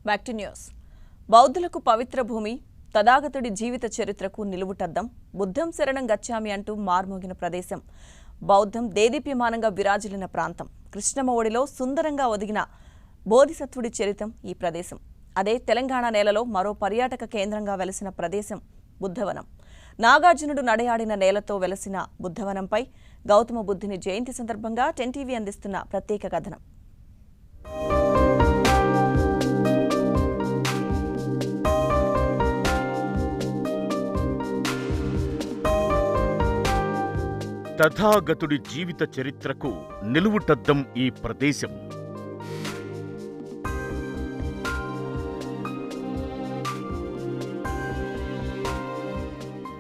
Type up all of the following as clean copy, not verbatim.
Back to news. బౌద్ధులకు పవిత్ర భూమి, తథాగతుడి జీవిత చరిత్రకు నిలువుటద్దం, బుద్ధం శరణం గచ్చామి అంటూ మార్మోగిన ప్రదేశం. బౌద్ధం దేదీప్యమానంగా విరాజిల్లిన ప్రాంతం. కృష్ణమ్మ ఒడిలో సుందరంగా ఒదిగిన బోధిసత్వుడి చరిత్రం ఈ ప్రదేశం. అదే తెలంగాణ నేలలో మరో పర్యాటక కేంద్రంగా వెలసిన ప్రదేశం బుద్ధవనం. నాగార్జునుడు నడయాడిన నేలతో వెలసిన బుద్ధవనంపై గౌతమ బుద్ధుని జయంతి సందర్భంగా 10 టీవీ అందిస్తున్న ప్రత్యేక కథనం. తథాగతుడి జీవిత చరిత్రకు నిలువుటద్దం ఈ ప్రదేశం.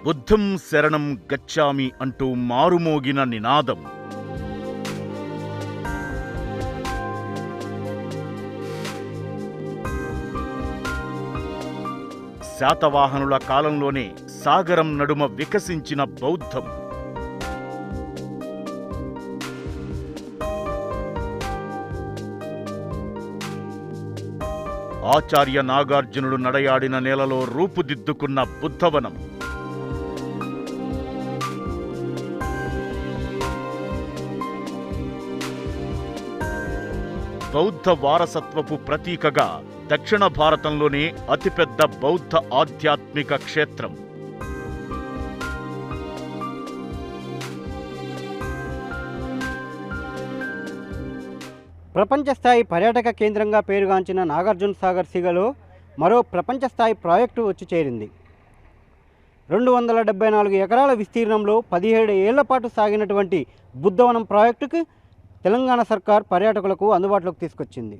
బుద్ధం శరణం గచ్చామి అంటూ మారుమోగిన నినాదం. శాతవాహనుల కాలంలోనే సాగరం నడుమ వికసించిన బౌద్ధం. ఆచార్య నాగార్జునుడు నడయాడిన నేలలో రూపుదిద్దుకున్న బుద్ధవనం. బౌద్ధ వారసత్వపు ప్రతీకగా దక్షిణ భారతంలోనే అతిపెద్ద బౌద్ధ ఆధ్యాత్మిక క్షేత్రం. ప్రపంచ స్థాయి పర్యాటక కేంద్రంగా పేరుగాంచిన నాగార్జున సాగర్ సిగలో మరో ప్రపంచ స్థాయి ప్రాజెక్టు వచ్చి చేరింది. 274 ఎకరాల విస్తీర్ణంలో 17 ఏళ్ల పాటు సాగినటువంటి బుద్ధవనం ప్రాజెక్టుకు తెలంగాణ సర్కార్ పర్యాటకులకు అందుబాటులోకి తీసుకొచ్చింది.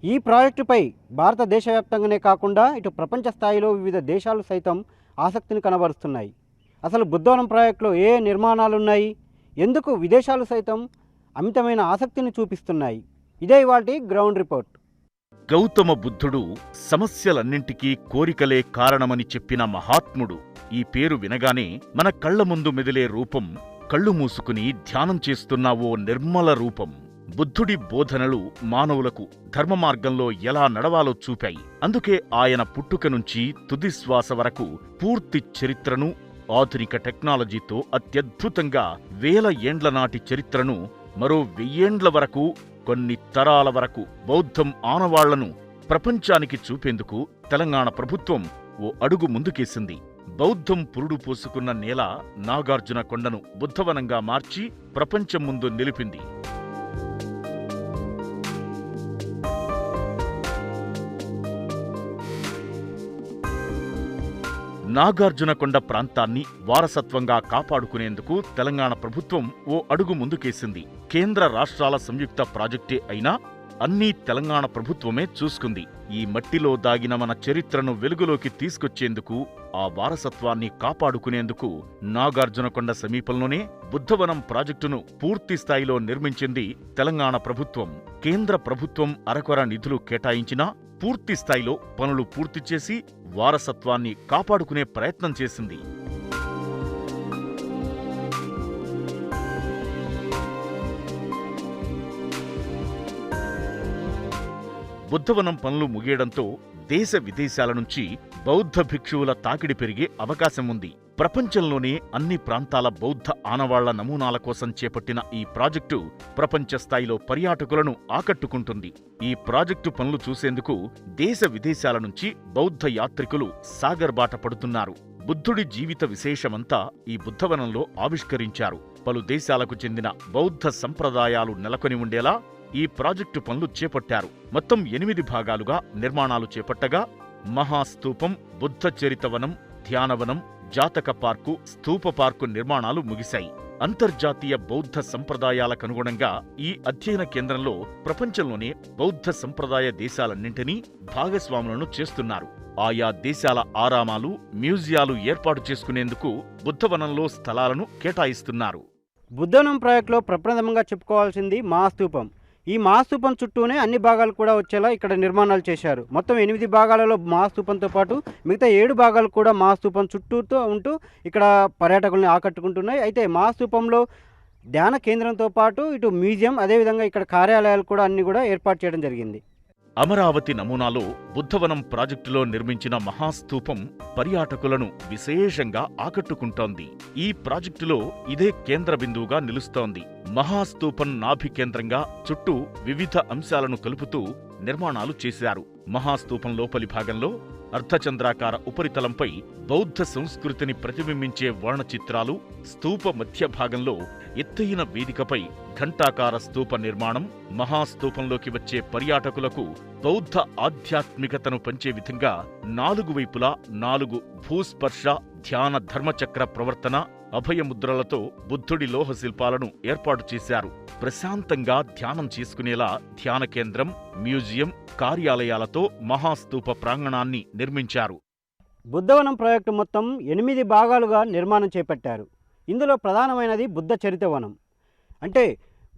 ఈ ప్రాజెక్టుపై భారతదేశవ్యాప్తంగానే కాకుండా ఇటు ప్రపంచ స్థాయిలో వివిధ దేశాలు సైతం ఆసక్తిని కనబరుస్తున్నాయి. అసలు బుద్ధవనం ప్రాజెక్టులో ఏ నిర్మాణాలున్నాయి, ఎందుకు విదేశాలు సైతం అమితమైన ఆసక్తిని చూపిస్తున్నాయి? ఇదే ఇవాల్టి గ్రౌండ్ రిపోర్ట్. గౌతమ బుద్ధుడు సమస్యలన్నింటికీ కోరికలే కారణమని చెప్పిన మహాత్ముడు. ఈ పేరు వినగానే మన కళ్ల ముందు మెదిలే రూపం, కళ్ళు మూసుకుని ధ్యానం చేస్తున్న ఓ నిర్మల రూపం. బుద్ధుడి బోధనలు మానవులకు ధర్మ మార్గంలో ఎలా నడవాలో చూపాయి. అందుకే ఆయన పుట్టుక నుంచి తుది శ్వాస వరకు పూర్తి చరిత్రను, ఆధునిక టెక్నాలజీతో అత్యద్భుతంగా 1000 ఏండ్ల నాటి చరిత్రను, మరో 1000 ఏండ్ల వరకు, కొన్ని తరాల వరకు బౌద్ధం ఆనవాళ్లను ప్రపంచానికి చూపేందుకు తెలంగాణ ప్రభుత్వం ఓ అడుగు ముందుకేసింది. బౌద్ధం పురుడు పోసుకున్న నేల నాగార్జున కొండను బుద్ధవనంగా మార్చి ప్రపంచం ముందు నిలిపింది. నాగార్జునకొండ ప్రాంతాన్ని వారసత్వంగా కాపాడుకునేందుకు తెలంగాణ ప్రభుత్వం ఓ అడుగు ముందుకేసింది. కేంద్ర రాష్ట్రాల సంయుక్త ప్రాజెక్టే అయినా అన్నీ తెలంగాణ ప్రభుత్వమే చూసుకుంది. ఈ మట్టిలో దాగిన మన చరిత్రను వెలుగులోకి తీసుకొచ్చేందుకు, ఆ వారసత్వాన్ని కాపాడుకునేందుకు నాగార్జునకొండ సమీపంలోనే బుద్ధవనం ప్రాజెక్టును పూర్తి స్థాయిలో నిర్మించింది తెలంగాణ ప్రభుత్వం. కేంద్ర ప్రభుత్వం అరకొర నిధులు కేటాయించినా పూర్తి స్థాయిలో పనులు పూర్తి చేసి వారసత్వాన్ని కాపాడుకునే ప్రయత్నం చేసింది. బుద్ధవనం పనులు ముగియడంతో దేశ విదేశాల నుంచి బౌద్ధ భిక్షువుల తాకిడి పెరిగే అవకాశం ఉంది. ప్రపంచంలోనే అన్ని ప్రాంతాల బౌద్ధ ఆనవాళ్ల నమూనాల కోసం చేపట్టిన ఈ ప్రాజెక్టు ప్రపంచ స్థాయిలో పర్యాటకులను ఆకట్టుకుంటుంది. ఈ ప్రాజెక్టు పనులు చూసేందుకు దేశ విదేశాల నుంచి బౌద్ధ యాత్రికులు సాగర్ బాట పడుతున్నారు. బుద్ధుడి జీవిత విశేషమంతా ఈ బుద్ధవనంలో ఆవిష్కరించారు. పలు దేశాలకు చెందిన బౌద్ధ సంప్రదాయాలు నెలకొని ఉండేలా ఈ ప్రాజెక్టు పనులు చేపట్టారు. మొత్తం 8 భాగాలుగా నిర్మాణాలు చేపట్టగా మహాస్తూపం, బుద్ధ చరితవనం, ధ్యానవనం, జాతక పార్కు, స్తూప పార్కు నిర్మాణాలు ముగిశాయి. అంతర్జాతీయ బౌద్ధ సంప్రదాయాలకనుగుణంగా ఈ అధ్యయన కేంద్రంలో ప్రపంచంలోనే బౌద్ధ సంప్రదాయ దేశాలన్నింటినీ భాగస్వాములను చేస్తున్నారు. ఆయా దేశాల ఆరామాలు, మ్యూజియాలు ఏర్పాటు చేసుకునేందుకు బుద్ధవనంలో స్థలాలను కేటాయిస్తున్నారు. బుద్ధవనం ప్రాజెక్టులో ప్రప్రథమంగా చెప్పుకోవాల్సింది మహాస్తూపం. ఈ మహాస్తూపం చుట్టూనే అన్ని భాగాలు కూడా వచ్చేలా ఇక్కడ నిర్మాణాలు చేశారు. మొత్తం 8 భాగాలలో మహాస్తూపంతో పాటు మిగతా 7 భాగాలు కూడా మహాస్తూపం చుట్టూతో ఉంటూ ఇక్కడ పర్యాటకుల్ని ఆకట్టుకుంటున్నాయి. అయితే మహాస్తూపంలో ధ్యాన కేంద్రంతో పాటు ఇటు మ్యూజియం, అదేవిధంగా ఇక్కడ కార్యాలయాలు కూడా అన్ని కూడా ఏర్పాటు చేయడం జరిగింది. అమరావతి నమూనాలో బుద్ధవనం ప్రాజెక్టులో నిర్మించిన మహాస్తూపం పర్యాటకులను విశేషంగా ఆకట్టుకుంటోంది. ఈ ప్రాజెక్టులో ఇదే కేంద్ర బిందువుగా నిలుస్తోంది. మహాస్తూపం నాభి కేంద్రంగా చుట్టూ వివిధ అంశాలను కలుపుతూ నిర్మాణాలు చేశారు. మహాస్తూపం లోపలి భాగంలో అర్ధచంద్రాకార ఉపరితలంపై బౌద్ధ సంస్కృతిని ప్రతిబింబించే వర్ణచిత్రాలు, స్తూప మధ్య భాగంలో ఎత్తైన వేదికపై ఘంటాకార స్తూప నిర్మాణం మహాస్తూపంలోకి వచ్చే పర్యాటకులకు బౌద్ధ ఆధ్యాత్మికతను పంచే విధంగా 4 వైపులా 4 భూస్పర్శ ధ్యాన ధర్మచక్ర ప్రవర్తన అభయముద్రలతో బుద్ధుడి లోహ శిల్పాలను ఏర్పాటు చేశారు. ప్రశాంతంగా ధ్యానం చేసుకునేలా ధ్యాన కేంద్రం, మ్యూజియం, కార్యాలయాలతో మహాస్తూప ప్రాంగణాన్ని నిర్మించారు. బుద్ధవనం ప్రాజెక్టు మొత్తం 8 భాగాలుగా నిర్మాణం చేపట్టారు. ఇందులో ప్రధానమైనది బుద్ధ చరితవనం. అంటే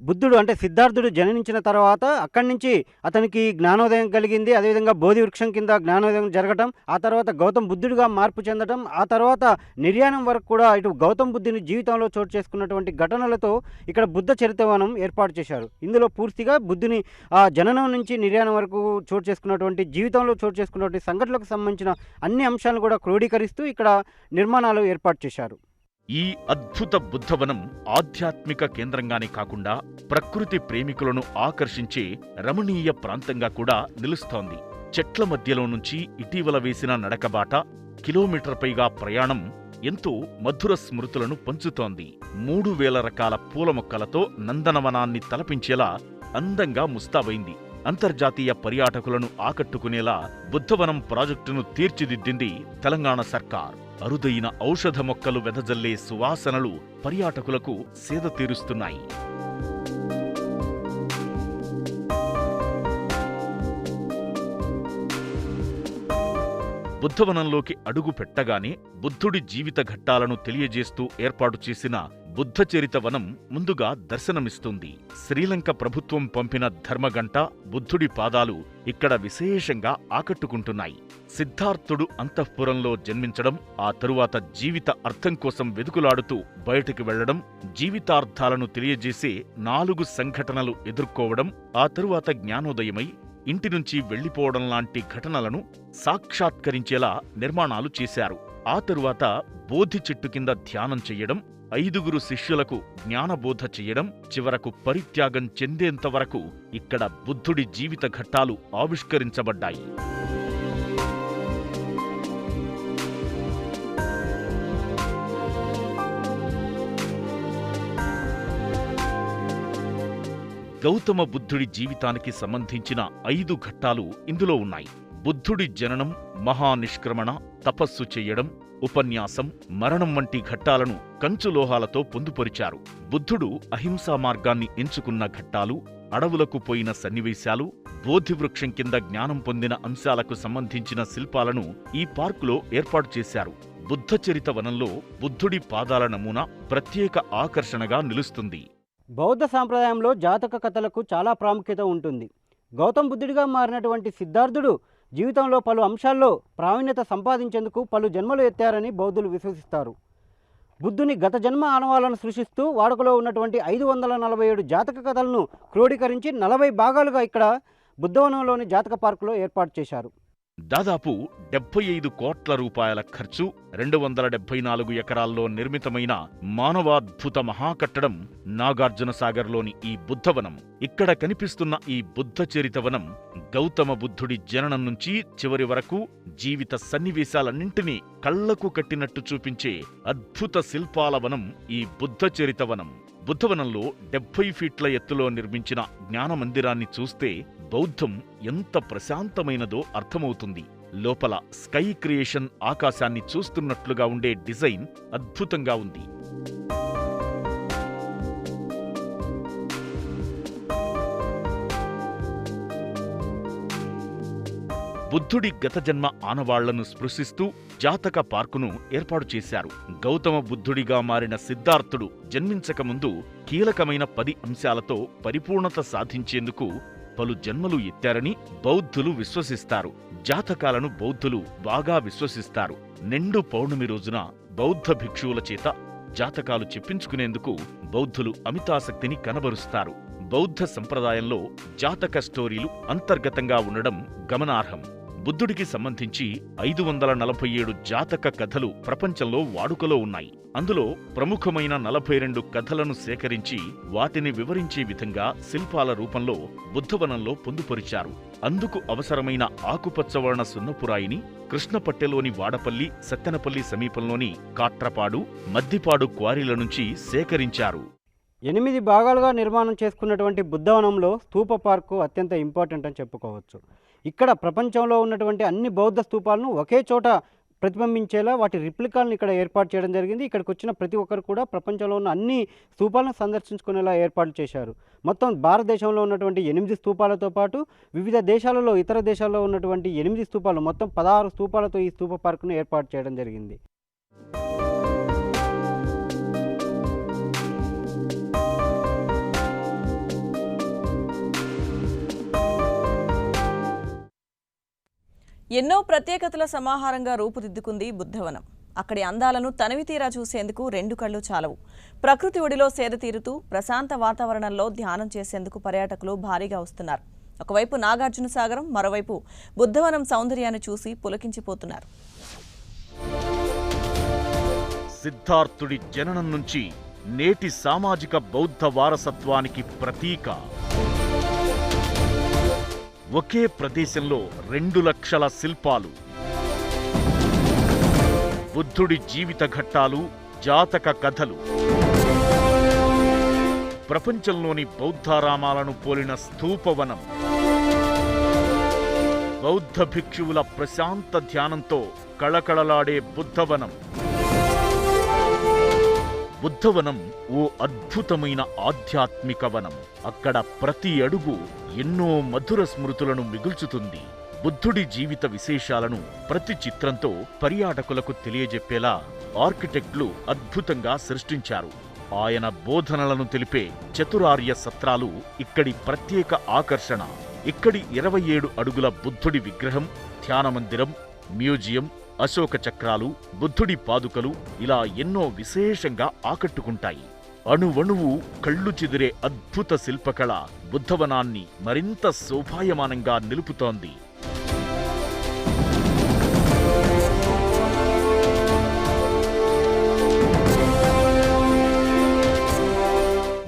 బుద్ధుడు అంటే సిద్ధార్థుడు జననించిన తర్వాత అక్కడి నుంచి అతనికి జ్ఞానోదయం కలిగింది. అదేవిధంగా బోధి వృక్షం కింద జ్ఞానోదయం జరగటం, ఆ తర్వాత గౌతమ్ బుద్ధుడిగా మార్పు చెందడం, ఆ తర్వాత నిర్యాణం వరకు కూడా ఇటు గౌతమ్ బుద్ధుని జీవితంలో చోటు చేసుకున్నటువంటి ఘటనలతో ఇక్కడ బుద్ధ చరితవనం ఏర్పాటు చేశారు. ఇందులో పూర్తిగా బుద్ధుని ఆ జననం నుంచి నిర్యాణం వరకు చోటు చేసుకున్నటువంటి జీవితంలో చోటు చేసుకున్నటువంటి సంఘటనలకు సంబంధించిన అన్ని అంశాలను కూడా క్రోడీకరిస్తూ ఇక్కడ నిర్మాణాలు ఏర్పాటు చేశారు. ఈ అద్భుత బుద్ధవనం ఆధ్యాత్మిక కేంద్రంగానే కాకుండా ప్రకృతి ప్రేమికులను ఆకర్షించే రమణీయ ప్రాంతంగా కూడా నిలుస్తోంది. చెట్ల మధ్యలో నుంచి ఇటీవల వేసిన నడకబాట, కిలోమీటర్ పైగా ప్రయాణం ఎంతో మధుర స్మృతులను పంచుతోంది. 3000 రకాల పూల మొక్కలతో నందనవనాన్ని తలపించేలా అందంగా ముస్తాబైంది. అంతర్జాతీయ పర్యాటకులను ఆకట్టుకునేలా బుద్ధవనం ప్రాజెక్టును తీర్చిదిద్దింది తెలంగాణ సర్కార్. అరుదైన ఔషధ మొక్కలు వెదజల్లే సువాసనలు పర్యాటకులకు సేద తీరుస్తున్నాయి. బుద్ధవనంలోకి అడుగు పెట్టగానే బుద్ధుడి జీవిత ఘట్టాలను తెలియజేస్తూ ఏర్పాటు చేసిన బుద్ధచరిత వనం ముందుగా దర్శనమిస్తుంది. శ్రీలంక ప్రభుత్వం పంపిన ధర్మగంట, బుద్ధుడి పాదాలు ఇక్కడ విశేషంగా ఆకట్టుకుంటున్నాయి. సిద్ధార్థుడు అంతఃపురంలో జన్మించడం, ఆ తరువాత జీవిత అర్థం కోసం వెదుకులాడుతూ బయటికి వెళ్లడం, జీవితార్థాలను తెలియజేసే 4 సంఘటనలు ఎదుర్కోవడం, ఆ తరువాత జ్ఞానోదయమై ఇంటి నుంచి వెళ్లిపోవడం లాంటి ఘటనలను సాక్షాత్కరించేలా నిర్మాణాలు చేశారు. ఆ తరువాత బోధి చెట్టు కింద ధ్యానం చెయ్యడం, 5 శిష్యులకు జ్ఞానబోధ చెయ్యడం, చివరకు పరిత్యాగం చెందేంత వరకు ఇక్కడ బుద్ధుడి జీవిత ఘట్టాలు ఆవిష్కరించబడ్డాయి. గౌతమ బుద్ధుడి జీవితానికి సంబంధించిన 5 ఘట్టాలు ఇందులో ఉన్నాయి. బుద్ధుడి జననం, మహానిష్క్రమణ, తపస్సు చెయ్యడం, ఉపన్యాసం, మరణం వంటి ఘట్టాలను కంచులోహాలతో పొందుపరిచారు. బుద్ధుడు అహింసా మార్గాన్ని ఎంచుకున్న ఘట్టాలు, అడవులకు పోయిన సన్నివేశాలు, బోధివృక్షం కింద జ్ఞానం పొందిన అంశాలకు సంబంధించిన శిల్పాలను ఈ పార్కులో ఏర్పాటు చేశారు. బుద్ధచరిత వనంలో బుద్ధుడి పాదాల నమూనా ప్రత్యేక ఆకర్షణగా నిలుస్తుంది. బౌద్ధ సాంప్రదాయంలో జాతక కథలకు చాలా ప్రాముఖ్యత ఉంటుంది. గౌతమ్ బుద్ధుడిగా మారినటువంటి సిద్ధార్థుడు జీవితంలో పలు అంశాల్లో ప్రావీణ్యత సంపాదించేందుకు పలు జన్మలు ఎత్తారని బౌద్ధులు విశ్వసిస్తారు. బుద్ధుని గత జన్మ ఆనవాలను సృష్టిస్తూ వాడుకలో ఉన్నటువంటి 547 జాతక కథలను క్రోడీకరించి 40 భాగాలుగా ఇక్కడ బుద్ధవనంలోని జాతక పార్కులో ఏర్పాటు చేశారు. దాదాపు 75 కోట్ల రూపాయల ఖర్చు, 274 ఎకరాల్లో నిర్మితమైన మానవాద్భుత మహాకట్టడం నాగార్జునసాగర్లోని ఈ బుద్ధవనం. ఇక్కడ కనిపిస్తున్న ఈ బుద్ధచరితవనం గౌతమ బుద్ధుడి జననం నుంచి చివరి వరకు జీవిత సన్నివేశాలన్నింటినీ కళ్లకు కట్టినట్టు చూపించే అద్భుత శిల్పాల వనం ఈ బుద్ధచరితవనం. బుద్ధవనంలో 70 ఫీట్ల ఎత్తులో నిర్మించిన జ్ఞానమందిరాన్ని చూస్తే బౌద్ధం ఎంత ప్రశాంతమైనదో అర్థమవుతుంది. లోపల స్కై క్రియేషన్ ఆకాశాన్ని చూస్తున్నట్లుగా ఉండే డిజైన్ అద్భుతంగా ఉంది. బుద్ధుడి గత జన్మ ఆనవాళ్లను స్పృశిస్తూ జాతక పార్కును ఏర్పాటు చేశారు. గౌతమ బుద్ధుడిగా మారిన సిద్ధార్థుడు జన్మించకముందు కీలకమైన 10 అంశాలతో పరిపూర్ణత సాధించేందుకు పలు జన్మలు ఎత్తారని బౌద్ధులు విశ్వసిస్తారు. జాతకాలను బౌద్ధులు బాగా విశ్వసిస్తారు. నిండు పౌర్ణమి రోజున బౌద్ధ భిక్షువుల చేత జాతకాలు చెప్పించుకునేందుకు బౌద్ధులు అమితాసక్తిని కనబరుస్తారు. బౌద్ధ సంప్రదాయంలో జాతక స్టోరీలు అంతర్గతంగా ఉండడం గమనార్హం. బుద్ధుడికి సంబంధించి 547 జాతక కథలు ప్రపంచంలో వాడుకలో ఉన్నాయి. అందులో ప్రముఖమైన 42 కథలను సేకరించి వాటిని వివరించే విధంగా శిల్పాల రూపంలో బుద్ధవనంలో పొందుపరిచారు. అందుకు అవసరమైన ఆకుపచ్చవర్ణ సున్నపురాయిని కృష్ణపట్టెలోని వాడపల్లి, సత్తెనపల్లి సమీపంలోని కాట్రపాడు, మద్దిపాడు క్వారీల నుంచి సేకరించారు. 8 భాగాలుగా నిర్మాణం చేసుకున్నటువంటి బుద్ధవనంలో స్తూప పార్కు అత్యంత ఇంపార్టెంట్ అని చెప్పుకోవచ్చు. ఇక్కడ ప్రపంచంలో ఉన్నటువంటి అన్ని బౌద్ధ స్తూపాలను ఒకే చోట ప్రతిబింబించేలా వాటి రిప్లికాలను ఇక్కడ ఏర్పాటు చేయడం జరిగింది. ఇక్కడికి వచ్చిన ప్రతి ఒక్కరు కూడా ప్రపంచంలో ఉన్న అన్ని స్తూపాలను సందర్శించుకునేలా ఏర్పాటు చేశారు. మొత్తం భారతదేశంలో ఉన్నటువంటి 8 స్తూపాలతో పాటు వివిధ దేశాలలో, ఇతర దేశాల్లో ఉన్నటువంటి 8 స్తూపాలు, మొత్తం 16 స్తూపాలతో ఈ స్తూప పార్కును ఏర్పాటు చేయడం జరిగింది. ఎన్నో ప్రత్యేకతల సమాహారంగా రూపుదిద్దుకుంది బుద్ధవనం. అక్కడి అందాలను తనివితీరా చూసేందుకు 2 కళ్ళు చాలవు. ప్రకృతి ఒడిలో సేద తీరుతూ ప్రశాంత వాతావరణంలో ధ్యానం చేసేందుకు పర్యాటకులు భారీగా వస్తున్నారు. ఒకవైపు నాగార్జున సాగరం, మరోవైపు బుద్ధవనం సౌందర్యాన్ని చూసి పులకించిపోతున్నారు. సిద్ధార్థుడి జననం నుంచి నేటి సామాజిక బౌద్ధ వారసత్వానికి ప్రతీక. ఒకే ప్రదేశంలో 2 లక్షల శిల్పాలు, బుద్ధుడి జీవిత ఘట్టాలు, జాతక కథలు, ప్రపంచంలోని బౌద్ధారామాలను పోలిన స్తూపవనం, బౌద్ధ భిక్షువుల ప్రశాంత ధ్యానంతో కళకళలాడే బుద్ధవనం. బుద్ధవనం ఓ అద్భుతమైన ఆధ్యాత్మిక వనం. అక్కడ ప్రతి అడుగు ఎన్నో మధుర స్మృతులను మిగుల్చుతుంది. బుద్ధుడి జీవిత విశేషాలను ప్రతి చిత్రంతో పర్యాటకులకు తెలియజెప్పేలా ఆర్కిటెక్ట్లు అద్భుతంగా సృష్టించారు. ఆయన బోధనలను తెలిపే చతురార్య సత్రాలు ఇక్కడి ప్రత్యేక ఆకర్షణ. ఇక్కడి 27 అడుగుల బుద్ధుడి విగ్రహం, ధ్యానమందిరం, మ్యూజియం, అశోక చక్రాలు, బుద్ధుడి పాదుకలు ఇలా ఎన్నో విశేషంగా ఆకట్టుకుంటాయి. అణువణువు కళ్ళు చెదిరే అద్భుత శిల్పకళ బుద్ధవనాన్ని మరింత శోభాయమానంగా నిలుపుతోంది.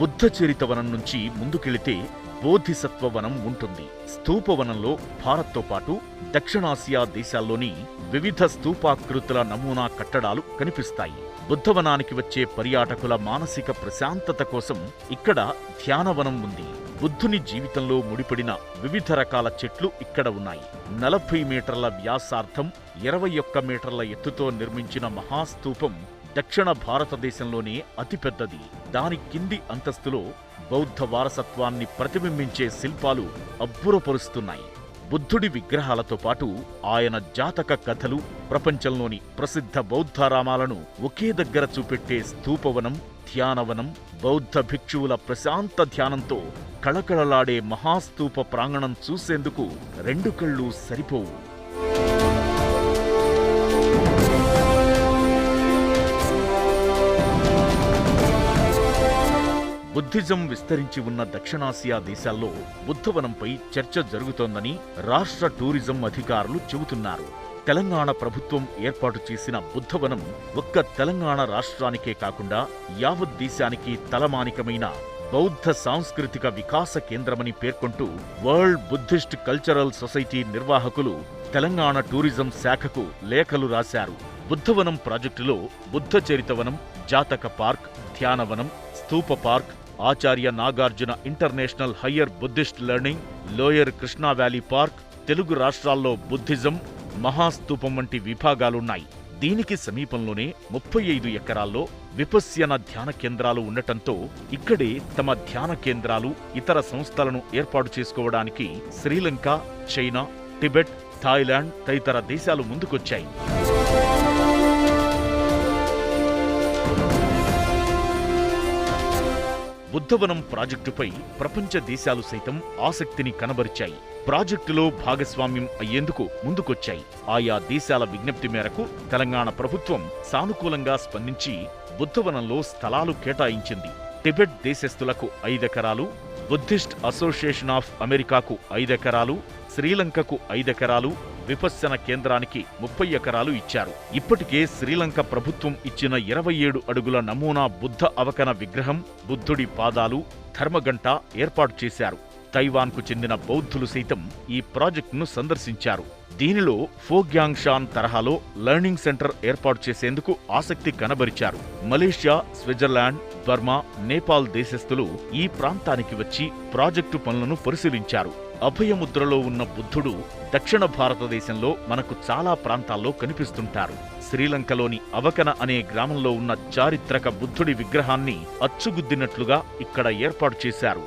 బుద్ధ చరితవనం నుంచి ముందుకెళితే బోధిసత్వవనం ఉంటుంది. స్తూపవనంలో భారత్తో పాటు దక్షిణాసియా దేశాల్లోని వివిధ స్తూపాకృతుల నమూనా కట్టడాలు కనిపిస్తాయి. బుద్ధవనానికి వచ్చే పర్యాటకుల మానసిక ప్రశాంతత కోసం ఇక్కడ ధ్యానవనం ఉంది. బుద్ధుని జీవితంలో ముడిపడిన వివిధ రకాల చెట్లు ఇక్కడ ఉన్నాయి. 40 మీటర్ల వ్యాసార్థం, 21 మీటర్ల ఎత్తుతో నిర్మించిన మహాస్తూపం దక్షిణ భారతదేశంలోనే అతిపెద్దది. దాని కింది అంతస్తులో బౌద్ధ వారసత్వాన్ని ప్రతిబింబించే శిల్పాలు అబ్బురపరుస్తున్నాయి. బుద్ధుడి విగ్రహాలతో పాటు ఆయన జాతక కథలు, ప్రపంచంలోని ప్రసిద్ధ బౌద్ధారామాలను ఒకే దగ్గర చూపెట్టే స్తూపవనం, ధ్యానవనం, బౌద్ధ భిక్షువుల ప్రశాంత ధ్యానంతో కళకళలాడే మహాస్తూప ప్రాంగణం చూసేందుకు 2 కళ్ళు సరిపోవు. బుద్ధిజం విస్తరించి ఉన్న దక్షిణాసియా దేశాల్లో బుద్ధవనంపై చర్చ జరుగుతోందని రాష్ట్ర టూరిజం అధికారులు చెబుతున్నారు. తెలంగాణ ప్రభుత్వం ఏర్పాటు చేసిన బుద్ధవనం ఒక్క తెలంగాణ రాష్ట్రానికే కాకుండా యావత్ దేశానికి తలమానికమైన బౌద్ధ సాంస్కృతిక వికాస కేంద్రమని పేర్కొంటూ వరల్డ్ బుద్ధిస్ట్ కల్చరల్ సొసైటీ నిర్వాహకులు తెలంగాణ టూరిజం శాఖకు లేఖలు రాశారు. బుద్ధవనం ప్రాజెక్టులో Buddha Charitavanam, Jataka park, Dhyanavanam, stupa park, Acharya Nagarjuna international higher Buddhist learning, lower Krishna valley park, Telugu రాష్ట్రాల్లో బుద్ధిజం, మహాస్తూపం వంటి విభాగాలున్నాయి. దీనికి సమీపంలోనే 35 ఎకరాల్లో విపశ్యన ధ్యాన కేంద్రాలు ఉండటంతో ఇక్కడే తమ ధ్యాన కేంద్రాలు, ఇతర సంస్థలను ఏర్పాటు చేసుకోవడానికి శ్రీలంక, చైనా, టిబెట్, థాయిలాండ్ తదితర దేశాలు ముందుకొచ్చాయి. బుద్ధవనం ప్రాజెక్టుపై ప్రపంచ దేశాలు సైతం ఆసక్తిని కనబరిచాయి. ప్రాజెక్టులో భాగస్వామ్యం అయ్యేందుకు ముందుకొచ్చాయి. ఆయా దేశాల విజ్ఞప్తి మేరకు తెలంగాణ ప్రభుత్వం సానుకూలంగా స్పందించి బుద్ధవనంలో స్థలాలు కేటాయించింది. టిబెట్ దేశస్థులకు 5 ఎకరాలు, బుద్ధిస్ట్ అసోసియేషన్ ఆఫ్ అమెరికాకు 5 ఎకరాలు, శ్రీలంకకు 5 ఎకరాలు, విపశ్యన కేంద్రానికి 30 ఎకరాలు ఇచ్చారు. ఇప్పటికే శ్రీలంక ప్రభుత్వం ఇచ్చిన 27 అడుగుల నమూనా బుద్ధ అవకన విగ్రహం, బుద్ధుడి పాదాలు, ధర్మగంట ఏర్పాటు చేశారు. తైవాన్కు చెందిన బౌద్ధులు సైతం ఈ ప్రాజెక్టును సందర్శించారు. దీనిలో ఫోగ్యాంగ్షాన్ తరహాలో లెర్నింగ్ సెంటర్ ఏర్పాటు చేసేందుకు ఆసక్తి కనబరిచారు. మలేషియా, స్విట్జర్లాండ్, బర్మా, నేపాల్ దేశస్థులు ఈ ప్రాంతానికి వచ్చి ప్రాజెక్టు పనులను పరిశీలించారు. అభయముద్రలో ఉన్న బుద్ధుడు దక్షిణ భారతదేశంలో మనకు చాలా ప్రాంతాల్లో కనిపిస్తుంటారు. శ్రీలంకలోని అవకన అనే గ్రామంలో ఉన్న చారిత్రక బుద్ధుడి విగ్రహాన్ని అచ్చుగుద్దినట్లుగా ఇక్కడ ఏర్పాటు చేశారు.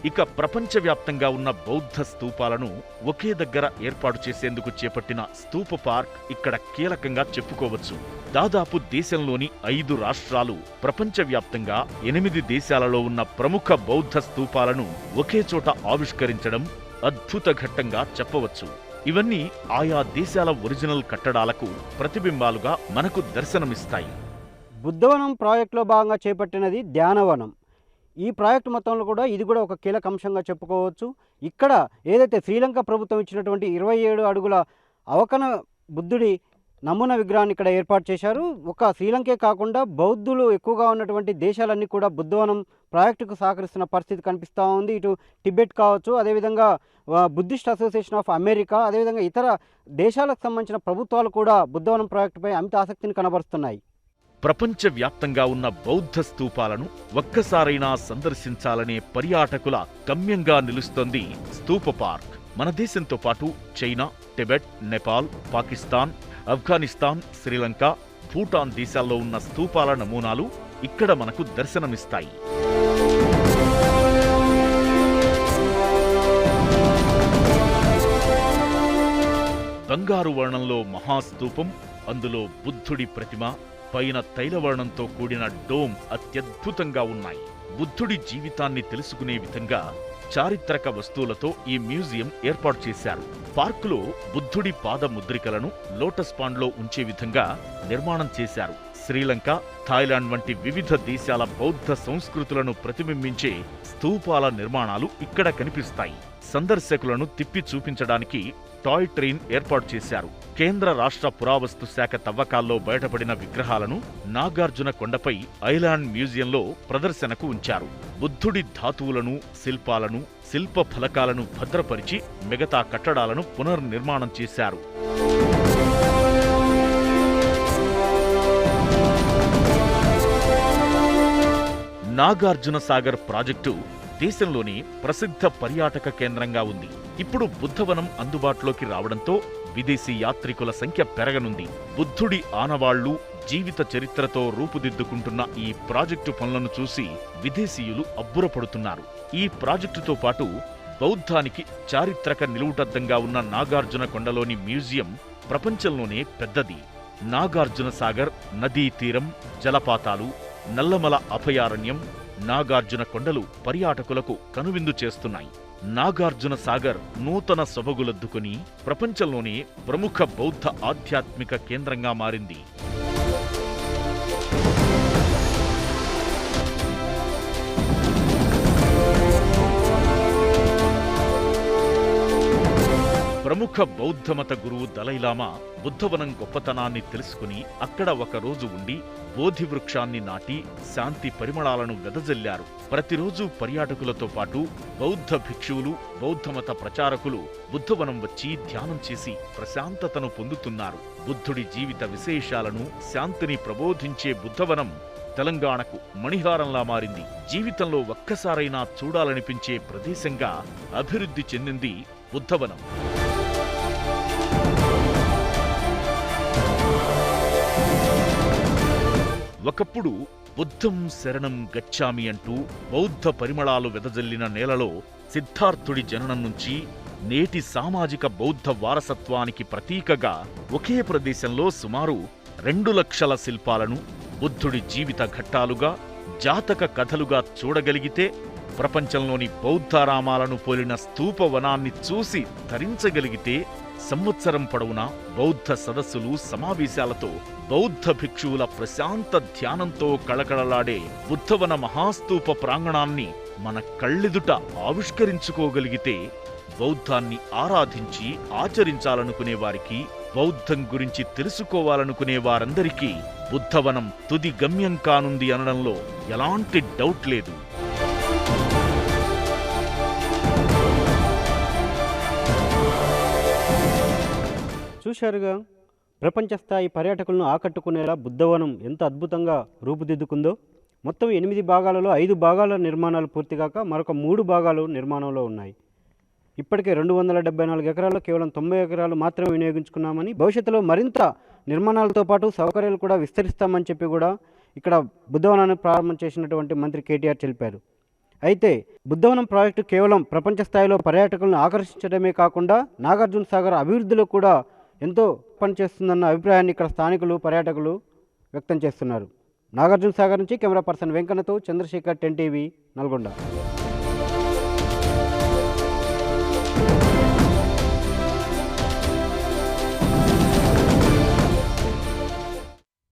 ఇక ప్రపంచవ్యాప్తంగా ఉన్న బౌద్ధ స్తూపాలను ఒకే దగ్గర ఏర్పాటు చేసేందుకు చేపట్టిన స్తూప పార్క్ ఇక్కడ కీలకంగా చెప్పుకోవచ్చు. దాదాపు దేశంలోని 5 రాష్ట్రాలు, ప్రపంచవ్యాప్తంగా 8 దేశాలలో ఉన్న ప్రముఖ బౌద్ధ స్తూపాలను ఒకే చోట ఆవిష్కరించడం అద్భుత ఘట్టంగా చెప్పవచ్చు. ఇవన్నీ ఆయా దేశాల ఒరిజినల్ కట్టడాలకు ప్రతిబింబాలుగా మనకు దర్శనమిస్తాయి. బుద్ధవనం ప్రాజెక్టులో భాగంగా చేపట్టినది ధ్యానవనం. ఈ ప్రాజెక్టు మొత్తంలో కూడా ఇది కూడా ఒక కీలక అంశంగా చెప్పుకోవచ్చు. ఇక్కడ ఏదైతే శ్రీలంక ప్రభుత్వం ఇచ్చినటువంటి 27 అడుగుల అవకన బుద్ధుడి నమూనా విగ్రహాన్ని ఇక్కడ ఏర్పాటు చేశారు. ఒక శ్రీలంకే కాకుండా బౌద్ధులు ఎక్కువగా ఉన్నటువంటి దేశాలన్నీ కూడా బుద్ధవనం ప్రాజెక్టుకు సహకరిస్తున్న పరిస్థితి కనిపిస్తూ ఉంది. ఇటు టిబెట్ కావచ్చు, అదేవిధంగా బుద్ధిస్ట్ అసోసియేషన్ ఆఫ్ అమెరికా, అదేవిధంగా ఇతర దేశాలకు సంబంధించిన ప్రభుత్వాలు కూడా బుద్ధవనం ప్రాజెక్టుపై అమిత ఆసక్తిని కనబరుస్తున్నాయి. ప్రపంచవ్యాప్తంగా ఉన్న బౌద్ధ స్తూపాలను ఒక్కసారైనా సందర్శించాలనే పర్యాటకుల గమ్యంగా నిలుస్తోంది స్తూప పార్క్. మన దేశంతో పాటు చైనా, టిబెట్, నేపాల్, పాకిస్తాన్, ఆఫ్ఘనిస్తాన్, శ్రీలంక, భూటాన్ దేశాల్లో ఉన్న స్తూపాల నమూనాలు ఇక్కడ మనకు దర్శనమిస్తాయి. బంగారు వర్ణంలో మహాస్తూపం, అందులో బుద్ధుడి ప్రతిమ, పైన తైలవర్ణంతో కూడిన డోమ్ అత్యద్భుతంగా ఉన్నాయి. బుద్ధుడి జీవితాన్ని తెలుసుకునే విధంగా చారిత్రక వస్తువులతో ఈ మ్యూజియం ఏర్పాటు చేశారు. పార్కులో బుద్ధుడి పాద ముద్రికలను లోటస్ పాండ్లో ఉంచే విధంగా నిర్మాణం చేశారు. శ్రీలంక, థాయిలాండ్ వంటి వివిధ దేశాల బౌద్ధ సంస్కృతులను ప్రతిబింబించే స్తూపాల నిర్మాణాలు ఇక్కడ కనిపిస్తాయి. సందర్శకులను తిప్పి చూపించడానికి టాయ్ ట్రైన్ ఏర్పాటు చేశారు. కేంద్ర రాష్ట్ర పురావస్తు శాఖ తవ్వకాల్లో బయటపడిన విగ్రహాలను నాగార్జున కొండపై ఐలాండ్ మ్యూజియంలో ప్రదర్శనకు ఉంచారు. బుద్ధుడి ధాతువులను, శిల్పాలను, శిల్ప ఫలకాలను భద్రపరిచి మిగతా కట్టడాలను పునర్నిర్మాణం చేశారు. నాగార్జున సాగర్ ప్రాజెక్టు దేశంలోని ప్రసిద్ధ పర్యాటక కేంద్రంగా ఉంది. ఇప్పుడు బుద్ధవనం అందుబాటులోకి రావడంతో విదేశీ యాత్రికుల సంఖ్య పెరగనుంది. బుద్ధుడి ఆనవాళ్లు, జీవిత చరిత్రతో రూపుదిద్దుకుంటున్న ఈ ప్రాజెక్టు పనులను చూసి విదేశీయులు అబ్బురపడుతున్నారు. ఈ ప్రాజెక్టుతో పాటు బౌద్ధానికి చారిత్రక నిలువుటద్దంగా ఉన్న నాగార్జున కొండలోని మ్యూజియం ప్రపంచంలోనే పెద్దది. నాగార్జున సాగర్, నదీ తీరం, జలపాతాలు, నల్లమల అభయారణ్యం, నాగార్జున కొండలు పర్యాటకులకు కనువిందు చేస్తున్నాయి. నాగార్జున సాగర్ నూతన సొబగులద్దుకుని ప్రపంచంలోనే ప్రముఖ బౌద్ధ ఆధ్యాత్మిక కేంద్రంగా మారింది. ప్రముఖ బౌద్ధమత గురువు దలైలామా బుద్ధవనం గొప్పతనాన్ని తెలుసుకుని అక్కడ ఒక రోజు ఉండి బోధి వృక్షాన్ని నాటి శాంతి పరిమళాలను వెదజల్లారు. ప్రతిరోజు పర్యాటకులతో పాటు బౌద్ధ భిక్షువులు, బౌద్ధమత ప్రచారకులు బుద్ధవనం వచ్చి ధ్యానం చేసి ప్రశాంతతను పొందుతున్నారు. బుద్ధుడి జీవిత విశేషాలను, శాంతిని ప్రబోధించే బుద్ధవనం తెలంగాణకు మణిహారంలా మారింది. జీవితంలో ఒక్కసారైనా చూడాలనిపించే ప్రదేశంగా అభివృద్ధి చెందింది బుద్ధవనం. ఒకప్పుడు బుద్ధం శరణం గచ్చామి అంటూ బౌద్ధ పరిమళాలు వెదజల్లిన నేలలో సిద్ధార్థుడి జననం నుంచి నేటి సామాజిక బౌద్ధ వారసత్వానికి ప్రతీకగా ఒకే ప్రదేశంలో సుమారు 2 లక్షల శిల్పాలను బుద్ధుడి జీవిత ఘట్టాలుగా, జాతక కథలుగా చూడగలిగితే ప్రపంచంలోని బౌద్ధారామాలను పోలిన స్తూపవనాన్ని చూసి తరించగలిగితే సంవత్సరం పొడవునా బౌద్ధ సదస్సులు సమావేశాలతో బౌద్ధ భిక్షువుల ప్రశాంత ధ్యానంతో కళకళలాడే బుద్ధవన మహాస్తూప ప్రాంగణాన్ని మన కళ్ళెదుట ఆవిష్కరించుకోగలిగితే బౌద్ధాన్ని ఆరాధించి ఆచరించాలనుకునే వారికి, బౌద్ధం గురించి తెలుసుకోవాలనుకునే వారందరికీ బుద్ధవనం తుది గమ్యం కానుంది అనడంలో ఎలాంటి డౌట్ లేదు. చూశారుగా, ప్రపంచ స్థాయి పర్యాటకులను ఆకట్టుకునేలా బుద్ధవనం ఎంత అద్భుతంగా రూపుదిద్దుకుందో. మొత్తం 8 భాగాలలో 5 భాగాల నిర్మాణాలు పూర్తిగాక మరొక 3 భాగాలు నిర్మాణంలో ఉన్నాయి. ఇప్పటికే 274 ఎకరాల్లో కేవలం 90 ఎకరాలు మాత్రమే వినియోగించుకున్నామని, భవిష్యత్తులో మరింత నిర్మాణాలతో పాటు సౌకర్యాలు కూడా విస్తరిస్తామని చెప్పి కూడా ఇక్కడ బుద్ధవనాన్ని ప్రారంభం చేసినటువంటి మంత్రి కేటీఆర్ తెలిపారు. అయితే బుద్ధవనం ప్రాజెక్టు కేవలం ప్రపంచ స్థాయిలో పర్యాటకులను ఆకర్షించడమే కాకుండా నాగార్జున సాగర్ అభివృద్ధిలో కూడా ఎంతో పనిచేస్తుందన్న అభిప్రాయాన్ని ఇక్కడ స్థానికులు, పర్యాటకులు వ్యక్తం చేస్తున్నారు. నాగార్జున సాగర్ నుంచి కెమెరా పర్సన్ వెంకన్నతో చంద్రశేఖర్, 10 టీవీ, నల్గొండ.